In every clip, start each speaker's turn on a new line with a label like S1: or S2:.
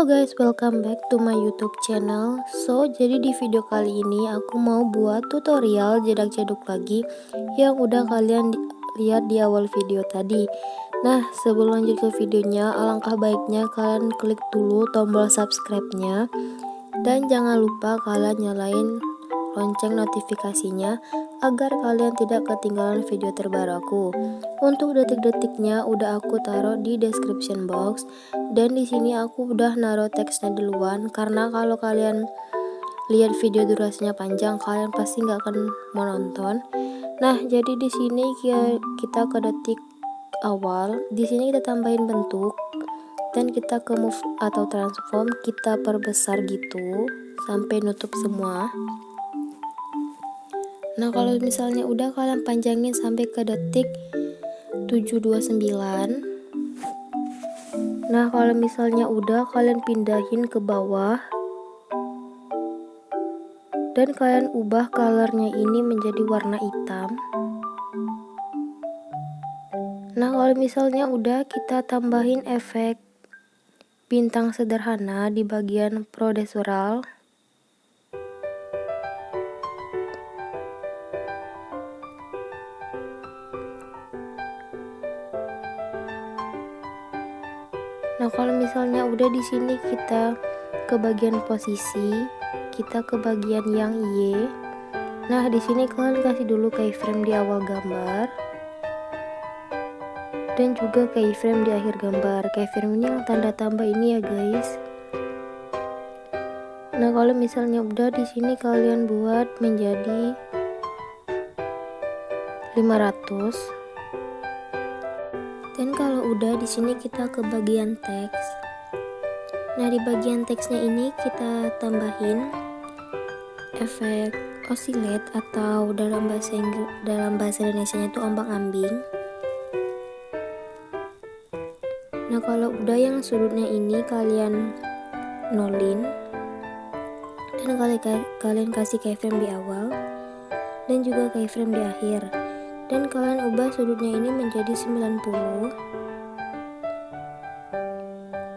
S1: guys, welcome back to my YouTube channel. Jadi di video kali ini aku mau buat tutorial jedak-jeduk lagi yang udah kalian lihat di awal video tadi. Nah, sebelum lanjut ke videonya, alangkah baiknya kalian klik dulu tombol subscribe-nya dan jangan lupa kalian nyalain lonceng notifikasinya agar kalian tidak ketinggalan video terbaru aku. Untuk detik-detiknya udah aku taruh di description box, dan di sini aku udah naruh teksnya duluan karena kalau kalian lihat video durasinya panjang kalian pasti nggak akan mau nonton. Nah, jadi di sini kita ke detik awal, di sini kita tambahin bentuk dan kita ke move atau transform, kita perbesar gitu sampai nutup semua. Nah, kalau misalnya udah kalian panjangin sampai ke detik 729. Nah, kalau misalnya udah kalian pindahin ke bawah dan kalian ubah colornya ini menjadi warna hitam. Nah, kalau misalnya udah kita tambahin efek bintang sederhana di bagian procedural. Nah, kalau misalnya udah di sini kita ke bagian posisi, kita ke bagian yang Y. Nah, di sini kalian kasih dulu keyframe di awal gambar dan juga keyframe di akhir gambar. Keyframe ini yang tanda tambah ini ya, guys. Nah, kalau misalnya udah di sini kalian buat menjadi 500. Dan kalau udah di sini kita ke bagian teks. Nah, di bagian teksnya ini kita tambahin efek oscillate atau dalam bahasa Indonesia itu ombang-ambing. Nah, kalau udah yang sudutnya ini kalian nolin dan kalian kasih keyframe di awal dan juga keyframe di akhir. Dan kalian ubah sudutnya ini menjadi 90.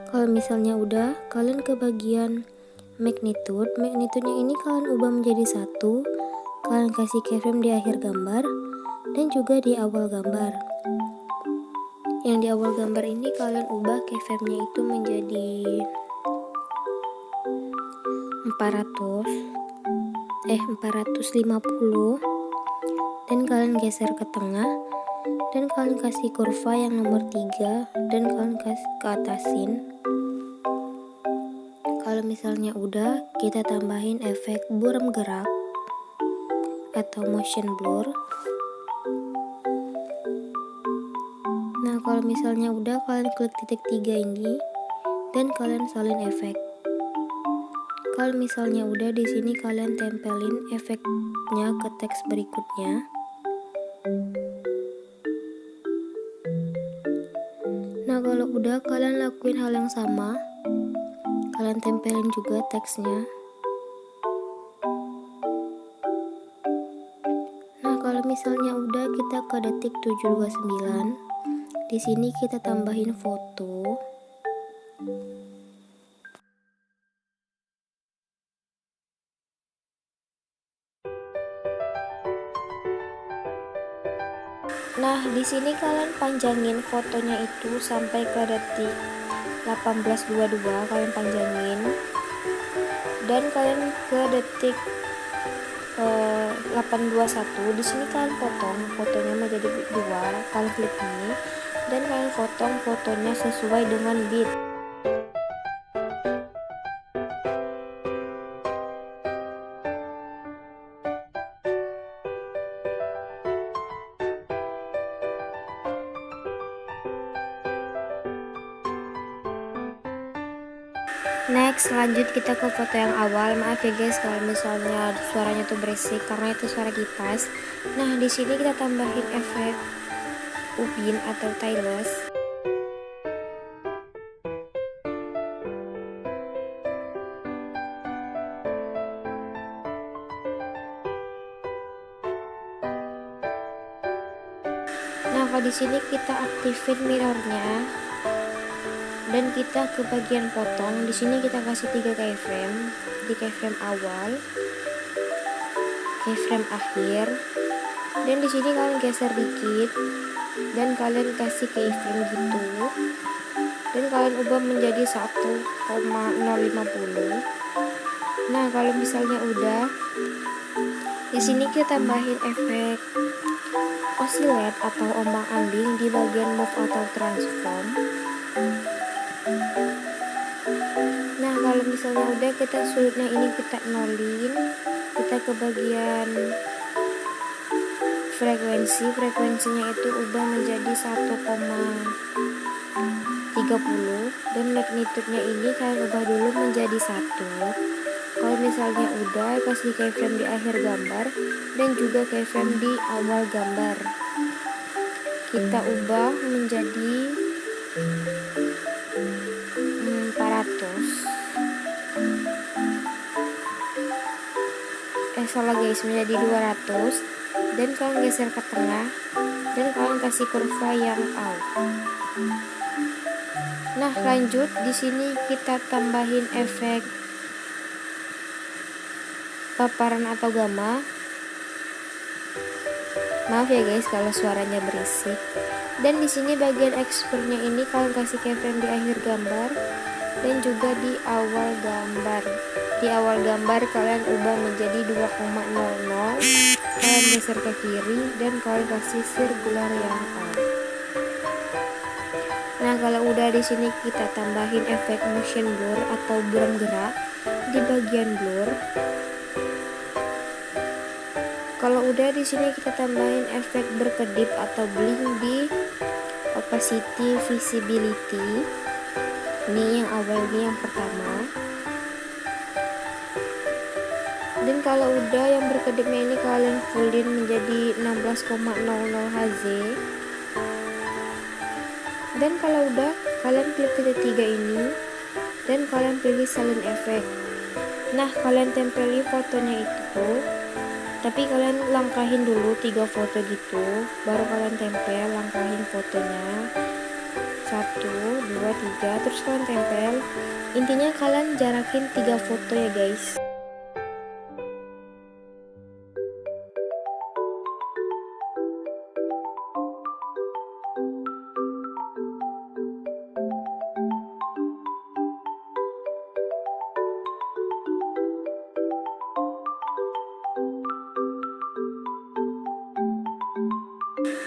S1: Kalau misalnya udah, kalian ke bagian magnitude. Magnitude-nya ini kalian ubah menjadi 1. Kalian kasih keyframe di akhir gambar dan juga di awal gambar. Yang di awal gambar ini kalian ubah keyframe-nya itu menjadi 450. Dan kalian geser ke tengah dan kalian kasih kurva yang nomor 3 dan kalian kasih ke atasin. Kalau misalnya udah, kita tambahin efek buram gerak atau motion blur. Nah, kalau misalnya udah kalian klik titik 3 ini dan kalian salin efek. Kalau misalnya udah di sini kalian tempelin efeknya ke teks berikutnya. Nah, kalau udah kalian lakuin hal yang sama, kalian tempelin juga teksnya. Nah, kalau misalnya udah kita ke detik 729, di sini kita tambahin foto. Nah, di sini kalian panjangin fotonya itu sampai ke detik 18.22, kalian panjangin. Dan kalian ke detik 8.21. Di sini kalian potong fotonya menjadi 2. Kalian klik ini dan kalian potong fotonya sesuai dengan bit. Next, lanjut kita ke foto yang awal. Maaf ya guys kalau misalnya suaranya tuh berisik karena itu suara kipas. Nah, di sini kita tambahin efek ubin atau tailless. Nah, kalau di sini kita aktifin mirrornya dan kita ke bagian potong. Di sini kita kasih 3 keyframe, di keyframe awal, keyframe akhir, dan di sini kalian geser dikit dan kalian kasih keyframe gitu, dan kalian ubah menjadi 1,050. Nah, kalau misalnya udah, di sini kita tambahin efek oscillate atau ombang-ambing di bagian move atau transform. Nah, kalau misalnya udah, kita sudutnya ini kita nolin, kita ke bagian frekuensinya itu ubah menjadi 1,30, dan magnitude-nya ini kalian ubah dulu menjadi 1. Kalau misalnya udah, kasih keyframe di akhir gambar dan juga keyframe di awal gambar. Kita ubah menjadi 400. Salah guys, menjadi 200, dan kalian geser ke tengah dan kalian kasih kurva yang out. Nah, lanjut di sini kita tambahin efek paparan atau gamma. Maaf ya guys kalau suaranya berisik. Dan di sini bagian explore-nya ini kalian kasih keyframe di akhir gambar dan juga di awal gambar. Di awal gambar kalian ubah menjadi 2,00, kalian geser ke kiri dan kalian kasih circular yang out. Nah, kalau udah, di sini kita tambahin efek motion blur atau buram gerak di bagian blur. Kalau udah, di sini kita tambahin efek berkedip atau blink di opacity visibility. Ini yang awalnya, yang pertama. Dan kalau udah, yang berkedipnya ini kalian fullin menjadi 16,00 Hz. Dan kalau udah, kalian pilih ketiga ini dan kalian pilih salin effect. Nah, kalian tempeli fotonya itu, tapi kalian langkahin dulu 3 foto gitu, baru kalian tempel, langkahin fotonya 1, 2, 3, terus kalian tempel. Intinya kalian jarakin 3 foto ya guys.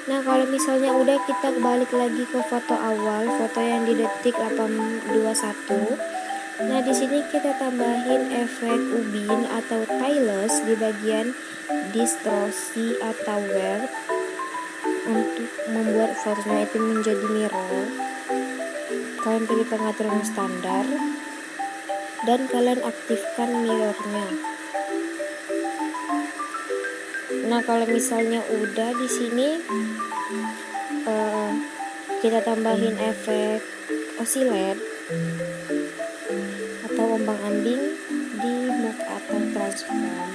S1: Nah, kalau misalnya udah, kita balik lagi ke foto awal, foto yang di detik 821. Nah, di sini kita tambahin efek ubin atau tailless di bagian distorsi atau warp untuk membuat fotonya itu menjadi mirror. Kalian pilih pengaturan standar dan kalian aktifkan mirrornya. Nah, kalau misalnya udah, di sini kita tambahin efek oscillate atau ombang-ambing di move atau transform.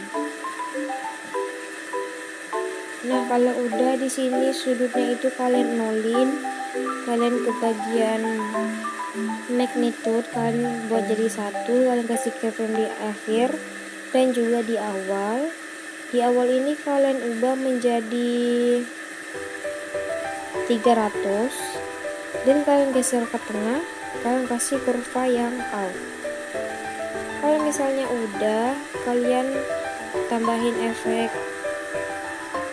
S1: Nah, kalau udah, di sini sudutnya itu kalian nolin, kalian ke bagian magnitude kalian buat jadi 1, kalian kasih keyframe di akhir dan juga di awal. Di awal ini kalian ubah menjadi 300 dan kalian geser ke tengah, kalian kasih kurva yang out. Kalau misalnya udah, kalian tambahin efek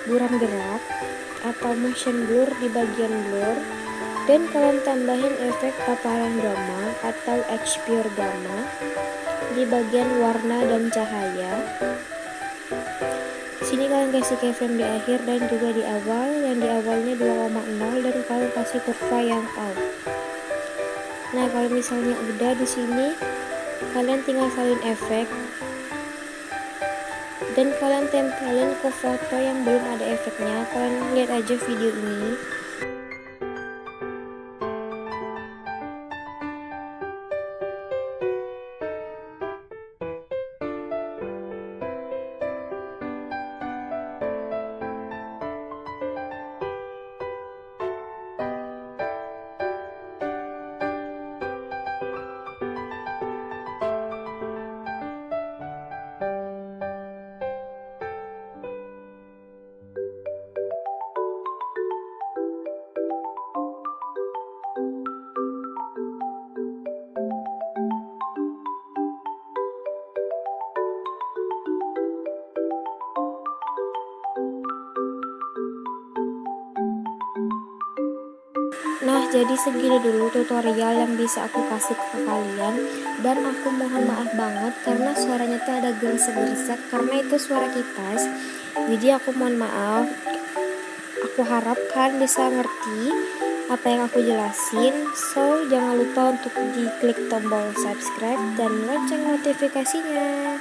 S1: buram gerak atau motion blur di bagian blur, dan kalian tambahin efek paparan gamma atau exposure gamma di bagian warna dan cahaya. Sini kalian kasih keyframe di akhir dan juga di awal, yang di awalnya 2,0, dan kalian kasih kurva yang out. Nah, kalau misalnya udah, di sini kalian tinggal salin efek dan kalian tempelin ke foto yang belum ada efeknya. Kalian lihat aja video ini. Nah, jadi segini dulu tutorial yang bisa aku kasih ke kalian. Dan aku mohon maaf banget karena suaranya tuh ada geresek-geresek karena itu suara kipas. Jadi aku mohon maaf. Aku harap kalian bisa ngerti apa yang aku jelasin. So, jangan lupa untuk diklik tombol subscribe dan lonceng notifikasinya.